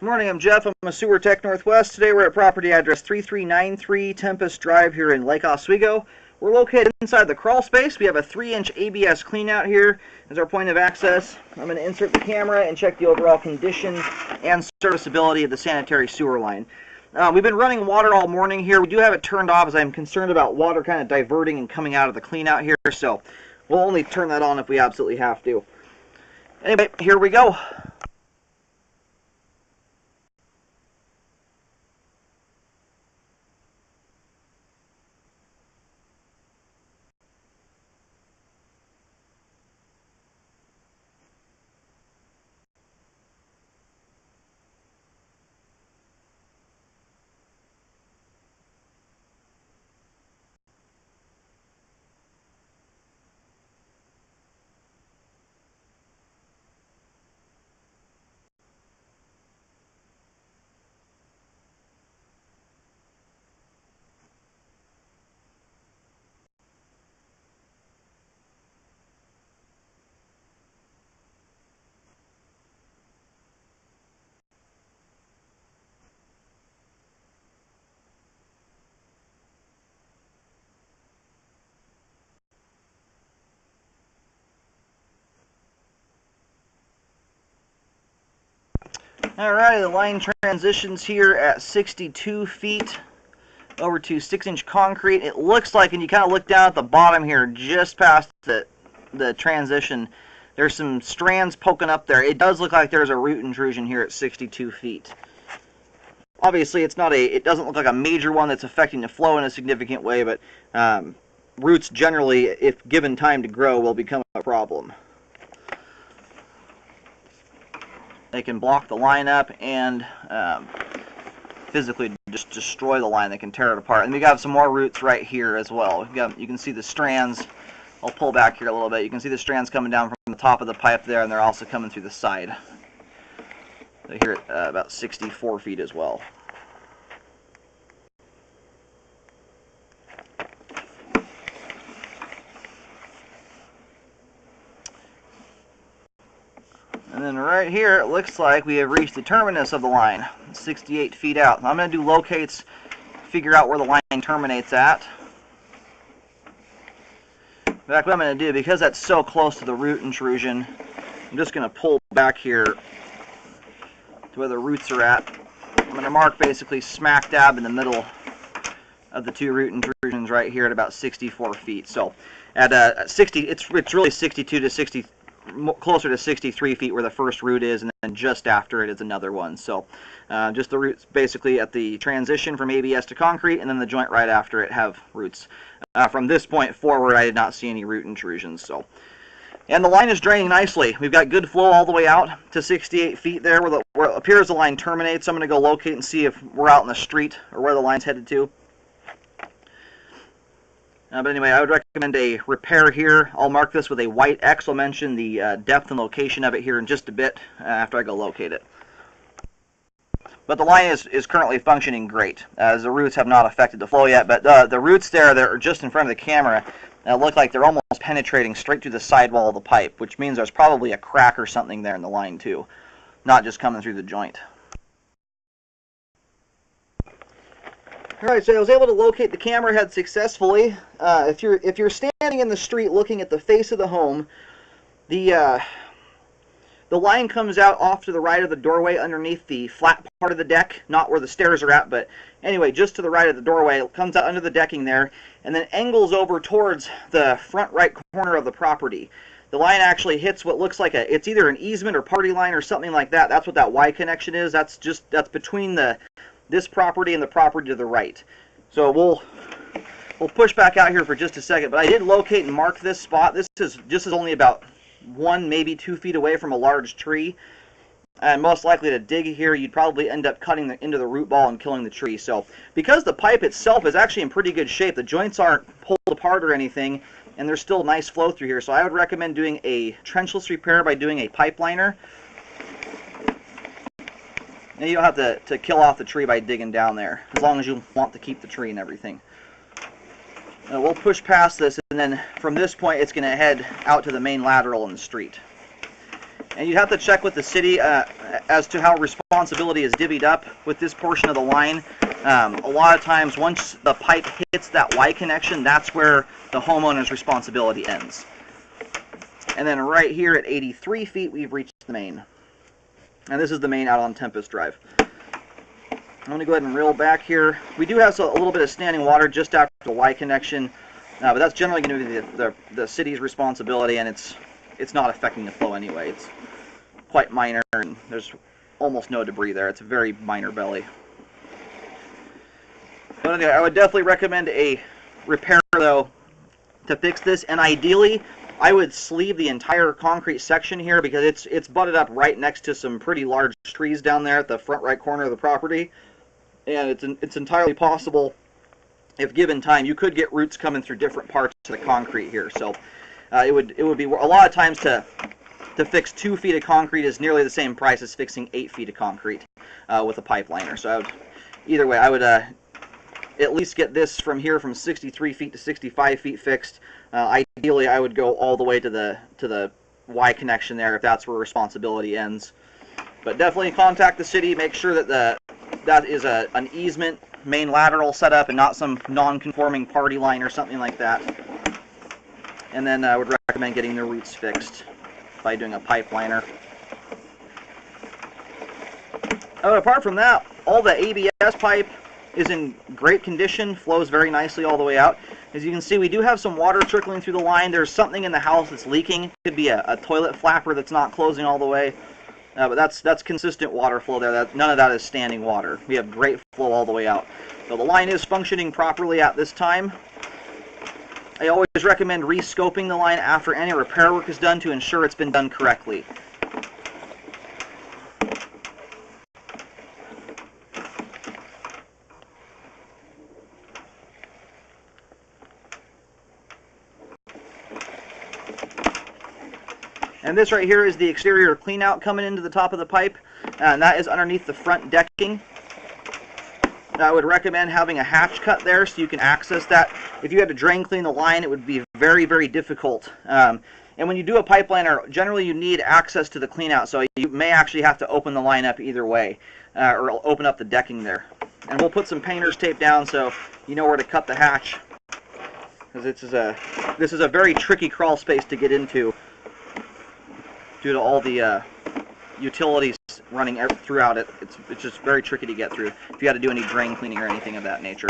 Good morning, I'm Jeff. I'm a Sewer Tech Northwest. Today we're at property address 3393 Tempest Drive here in Lake Oswego. We're located inside the crawl space. We have a 3-inch ABS cleanout here as our point of access. I'm going to insert the camera and check the overall condition and serviceability of the sanitary sewer line. We've been running water all morning here. We do have it turned off as I'm concerned about water kind of diverting and coming out of the cleanout here, so we'll only turn that on if we absolutely have to. Anyway, here we go. Alright, the line transitions here at 62 feet over to 6-inch concrete. It looks like, and you kind of look down at the bottom here, just past the transition, there's some strands poking up there. It does look like there's a root intrusion here at 62 feet. Obviously, it doesn't look like a major one that's affecting the flow in a significant way, but roots generally, if given time to grow, will become a problem. They can block the line up and physically just destroy the line. They can tear it apart. And we got some more roots right here as well. You can see the strands. I'll pull back here a little bit. You can see the strands coming down from the top of the pipe there, and they're also coming through the side. So here at about 64 feet as well. And then right here, it looks like we have reached the terminus of the line, 68 feet out. Now I'm going to do locates, figure out where the line terminates at. In fact, what I'm going to do, because that's so close to the root intrusion, I'm just going to pull back here to where the roots are at. I'm going to mark basically smack dab in the middle of the two root intrusions right here at about 64 feet. So at 60, it's really 62 to 60. Closer to 63 feet where the first root is, and then just after it is another one. So just the roots basically at the transition from ABS to concrete, and then the joint right after it have roots. From this point forward, I did not see any root intrusions. And the line is draining nicely. We've got good flow all the way out to 68 feet there where it appears the line terminates. I'm going to go locate and see if we're out in the street or where the line's headed to. But anyway, I would recommend a repair here. I'll mark this with a white X. I'll mention the depth and location of it here in just a bit after I go locate it. But the line is currently functioning great, as the roots have not affected the flow yet. But the roots there that are just in front of the camera look like they're almost penetrating straight through the sidewall of the pipe, which means there's probably a crack or something there in the line too, not just coming through the joint. Alright, so I was able to locate the camera head successfully. If you're standing in the street looking at the face of the home, the line comes out off to the right of the doorway underneath the flat part of the deck, not where the stairs are at, but anyway, just to the right of the doorway. It comes out under the decking there, and then angles over towards the front right corner of the property. The line actually hits what looks like it's either an easement or party line or something like that. That's what that Y connection is. That's between this property and the property to the right. So we'll push back out here for just a second, but I did locate and mark this spot. This is only about 1, maybe 2 feet away from a large tree, and most likely to dig here, you'd probably end up cutting into the root ball and killing the tree. So because the pipe itself is actually in pretty good shape, the joints aren't pulled apart or anything, and there's still nice flow through here. So I would recommend doing a trenchless repair by doing a pipe liner. And you don't have to kill off the tree by digging down there, as long as you want to keep the tree and everything. We'll push past this, and then from this point it's going to head out to the main lateral in the street. And you'd have to check with the city as to how responsibility is divvied up with this portion of the line. A lot of times, once the pipe hits that Y connection, that's where the homeowner's responsibility ends. And then right here at 83 feet, we've reached the main. And this is the main out on Tempest Drive. I'm going to go ahead and reel back here. We do have a little bit of standing water just after the Y connection, but that's generally going to be the city's responsibility, and it's not affecting the flow anyway. It's quite minor, and there's almost no debris there. It's a very minor belly. But anyway, I would definitely recommend a repair, though, to fix this, and ideally, I would sleeve the entire concrete section here because it's butted up right next to some pretty large trees down there at the front right corner of the property, and it's entirely possible, if given time, you could get roots coming through different parts of the concrete here. So it would be a lot of times to fix 2 feet of concrete is nearly the same price as fixing 8 feet of concrete with a pipe liner. So either way, I would at least get this from here from 63 feet to 65 feet fixed. Ideally, I would go all the way to the Y connection there if that's where responsibility ends. But definitely contact the city, make sure that that is an easement main lateral setup and not some non-conforming party line or something like that. And then I would recommend getting the roots fixed by doing a pipe liner. Apart from that, all the ABS pipe is in great condition, flows very nicely all the way out. As you can see, we do have some water trickling through the line. There's something in the house that's leaking. It could be a toilet flapper that's not closing all the way. But that's consistent water flow there. None of that is standing water. We have great flow all the way out. So the line is functioning properly at this time. I always recommend re-scoping the line after any repair work is done to ensure it's been done correctly. And this right here is the exterior cleanout coming into the top of the pipe, and that is underneath the front decking. I would recommend having a hatch cut there so you can access that. If you had to drain clean the line, it would be very, very difficult. And when you do a pipe liner, generally you need access to the cleanout, so you may actually have to open the line up either way, or open up the decking there. And we'll put some painter's tape down so you know where to cut the hatch, because this is a very tricky crawl space to get into due to all the utilities running throughout it. It's just very tricky to get through if you had to do any drain cleaning or anything of that nature.